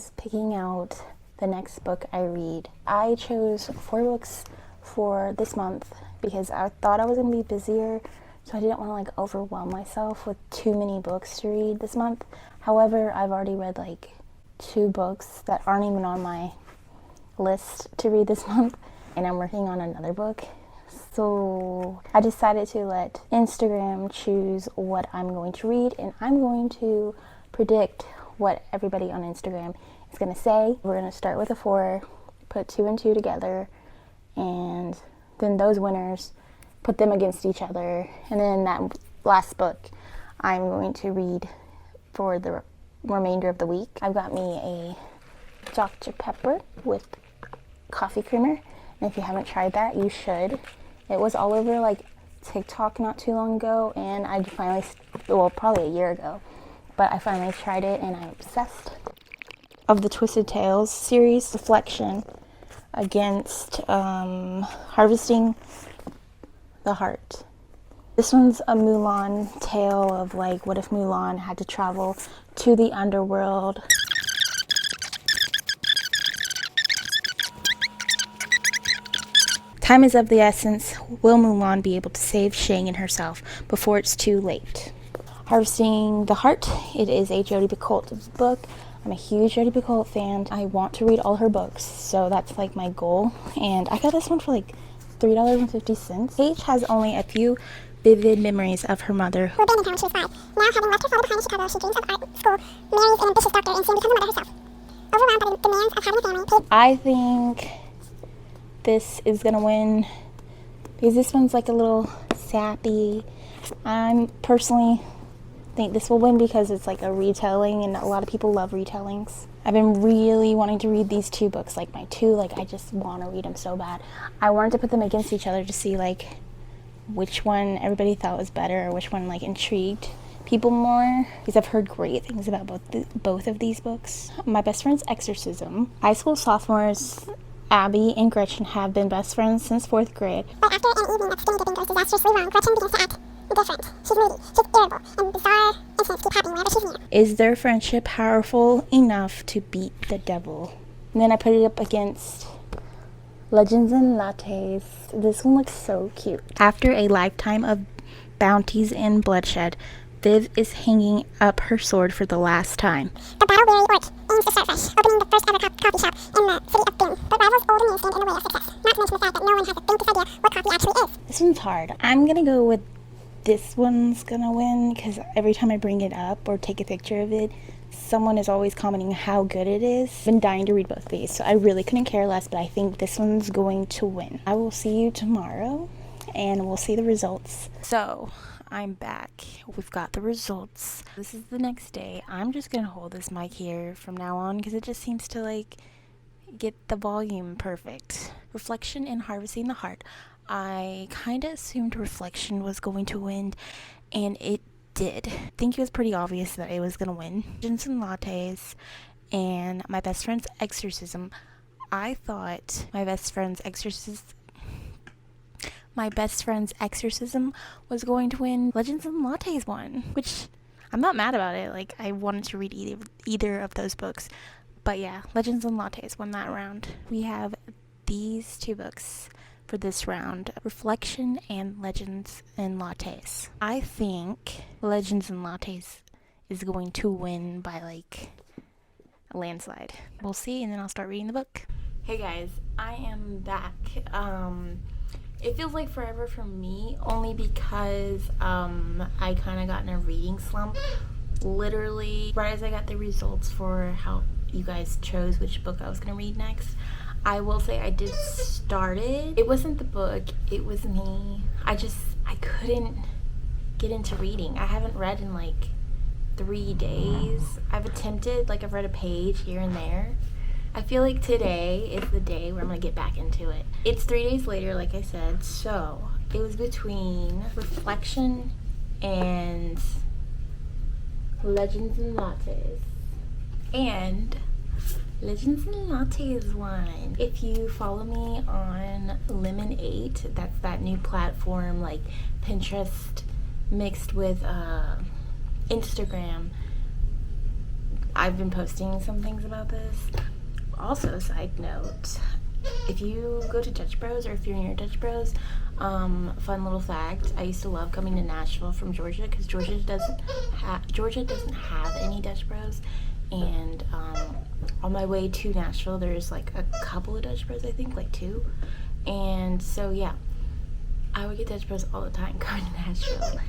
is picking out the next book I read. I chose 4 books for this month because I thought I was going to be busier, so I didn't want to like overwhelm myself with too many books to read this month. However, I've already read like 2 books that aren't even on my list to read this month, and I'm working on another book. So I decided to let Instagram choose what I'm going to read, and I'm going to predict what everybody on Instagram is going to say. We're going to start with a 4, put 2 and 2 together, and then those winners, put them against each other. And then that last book I'm going to read for the remainder of the week. I've got me a Dr. Pepper with coffee creamer, and if you haven't tried that, you should. It was all over like TikTok not too long ago, and I finally, well, probably a year ago, but I finally tried it and I'm obsessed. Of the Twisted Tales series, Reflection against Harvesting the Heart. This one's a Mulan tale of like, what if Mulan had to travel to the underworld. Time is of the essence. Will Mulan be able to save Shang and herself before it's too late? Harvesting the Heart. It is a Jodi Picoult book. I'm a huge Jodi Picoult fan. I want to read all her books, so that's like my goal. And I got this one for like $3.50. Paige has only a few vivid memories of her mother, who abandoned her when she was 5. Now, having left her father behind in Chicago, she dreams of art school, marries an ambitious doctor, and soon becomes a mother herself. Overwhelmed by the demands of having a family, Paige... I think this is gonna win because this one's like a little sappy. I personally think this will win because it's like a retelling, and a lot of people love retellings. I've been really wanting to read these 2 books, like my 2, like I just want to read them so bad. I wanted to put them against each other to see like which one everybody thought was better, or which one like intrigued people more, because I've heard great things about both of these books. My Best Friend's Exorcism. High school sophomores Abby and Gretchen have been best friends since 4th grade. But after an evening of skin-dipping goes disastrously wrong, Gretchen begins to act different. She's moody, she's irritable, and bizarre incidents keep happening whenever she's near. Is their friendship powerful enough to beat the devil? And then I put it up against Legends and Lattes. This one looks so cute. After a lifetime of bounties and bloodshed, Viv is hanging up her sword for the last time. The battle-weary orc aims to start fresh, opening the first ever coffee shop in the city of Doom. But rivals old and new stand in the way of success, not to mention the fact that no one has the faintest idea what coffee actually is. This one's hard. I'm gonna go with this one's gonna win, because every time I bring it up or take a picture of it, someone is always commenting how good it is. I've been dying to read both of these, so I really couldn't care less, but I think this one's going to win. I will see you tomorrow, and we'll see the results. So, I'm back. We've got the results. This is the next day. I'm just gonna hold this mic here from now on, because it just seems to like get the volume perfect. Reflection and Harvesting the Heart. I kind of assumed Reflection was going to win, and it did. I think it was pretty obvious that it was going to win. Legends and Lattes and My Best Friend's Exorcism. I thought My Best Friend's Exorcism was going to win. Legends and Lattes won, which I'm not mad about it. Like, I wanted to read either of those books. But yeah, Legends and Lattes won that round. We have these 2 books for this round, Reflection and Legends and Lattes. I think Legends and Lattes is going to win by like a landslide. We'll see, and then I'll start reading the book. Hey guys, I am back. It feels like forever for me, only because I kind of got in a reading slump. Literally, right as I got the results for how you guys chose which book I was going to read next, I will say I did start it. It wasn't the book, it was me. I couldn't get into reading. I haven't read in like 3 days. I've attempted, like I've read a page here and there. I feel like today is the day where I'm gonna get back into it. It's 3 days later, like I said, so it was between Reflection and Legends and Lattes. And Legends and Lattes won. If you follow me on Lemon8, that's that new platform like Pinterest mixed with Instagram, I've been posting some things about this. Also, side note, if you go to Dutch Bros, or if you're near Dutch Bros, fun little fact, I used to love coming to Nashville from Georgia, because Georgia doesn't have any Dutch Bros. And on my way to Nashville, there's like a couple of Dutch Bros, I think, like 2. And so yeah, I would get Dutch Bros all the time coming to Nashville.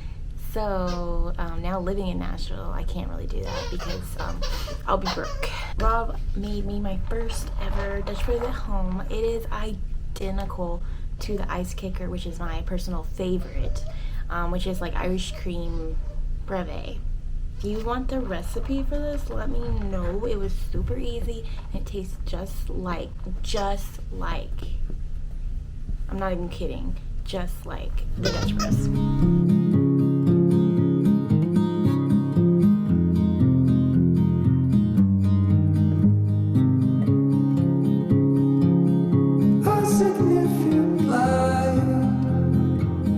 So now living in Nashville, I can't really do that because I'll be broke. Rob made me my first ever Dutch Bros at home. It is identical to the ice kicker, which is my personal favorite, which is like Irish cream brevet. If you want the recipe for this, let me know. It was super easy and it tastes just like, I'm not even kidding, just like the Dutch Bros.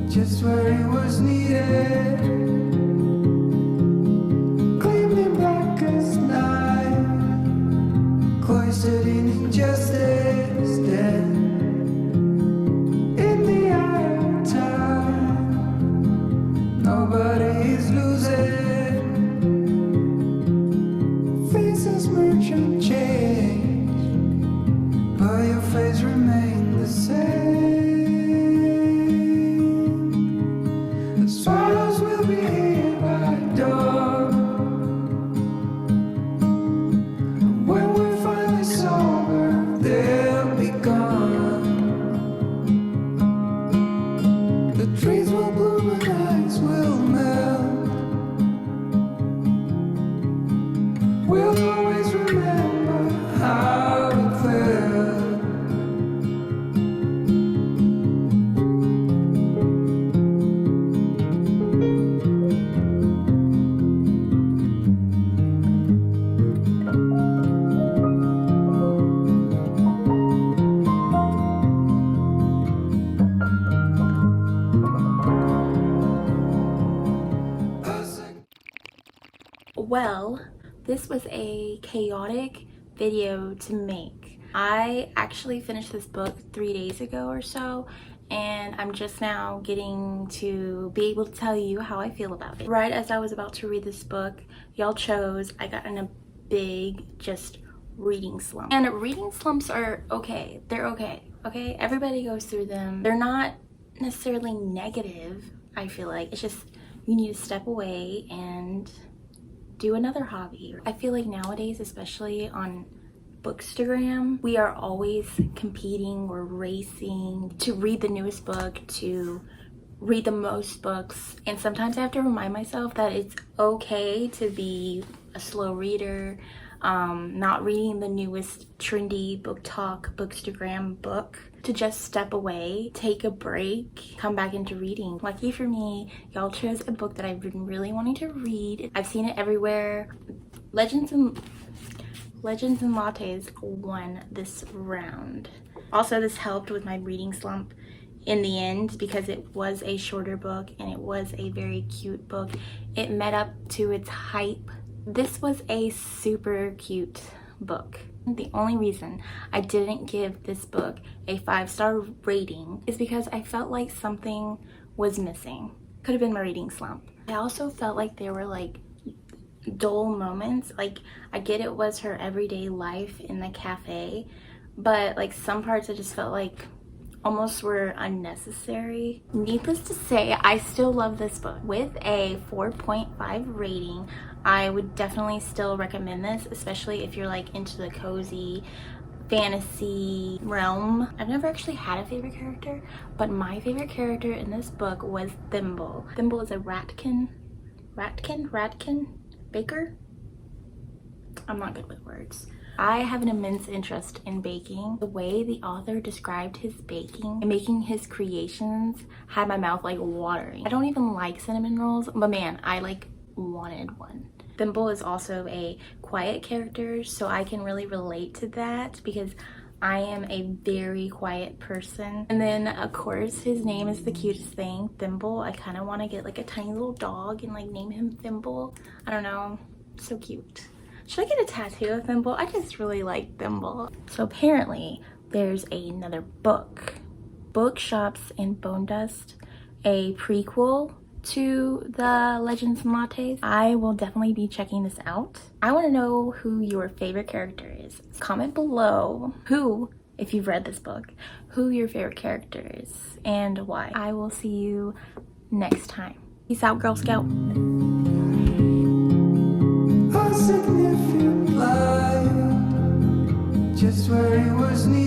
Just where it was needed, gleaming black as night, cloistered in injustice, dead in the eye of time. Nobody is losing, faces merge and change, but your face remains the same. Swallows will be here by dawn. When we're finally sober, they'll be gone. The trees will bloom and ice will melt. We'll always remember how it felt. Well, this was a chaotic video to make. I actually finished this book 3 days ago or so, and I'm just now getting to be able to tell you how I feel about it. Right as I was about to read this book, y'all chose, I got in a big just reading slump. And reading slumps are okay. They're okay, okay? Everybody goes through them. They're not necessarily negative, I feel like. It's just you need to step away and do another hobby. I feel like nowadays, especially on bookstagram, we are always competing or racing to read the newest book, to read the most books, and sometimes I have to remind myself that it's okay to be a slow reader, not reading the newest trendy book talk bookstagram book, to just step away, take a break, come back into reading. Lucky for me, y'all chose a book that I've been really wanting to read. I've seen it everywhere. Legends and Lattes won this round. Also, this helped with my reading slump in the end because it was a shorter book and it was a very cute book. It met up to its hype. This was a super cute book. The only reason I didn't give this book a 5-star rating is because I felt like something was missing. Could have been my reading slump. I also felt like there were like dull moments. Like, I get it was her everyday life in the cafe, but like some parts I just felt like almost were unnecessary. Needless to say, I still love this book. With a 4.5 rating, I would definitely still recommend this, especially if you're like into the cozy fantasy realm. I've never actually had a favorite character, but my favorite character in this book was Thimble. Thimble is a ratkin baker? I'm not good with words. I have an immense interest in baking. The way the author described his baking and making his creations had my mouth like watering. I don't even like cinnamon rolls, but man, I like wanted one. Thimble is also a quiet character, so I can really relate to that because I am a very quiet person. And then of course his name is the cutest thing, Thimble. I kind of want to get like a tiny little dog and like name him Thimble. I don't know, so cute. Should I get a tattoo of Thimble? I just really like Thimble. So apparently there's another book, Bookshops and Bone Dust, a prequel to the Legends and Lattes. I will definitely be checking this out. I want to know who your favorite character is. Comment below who, if you've read this book, who your favorite character is and why. I will see you next time. Peace out, Girl Scout. A significant lie, just where it was needed.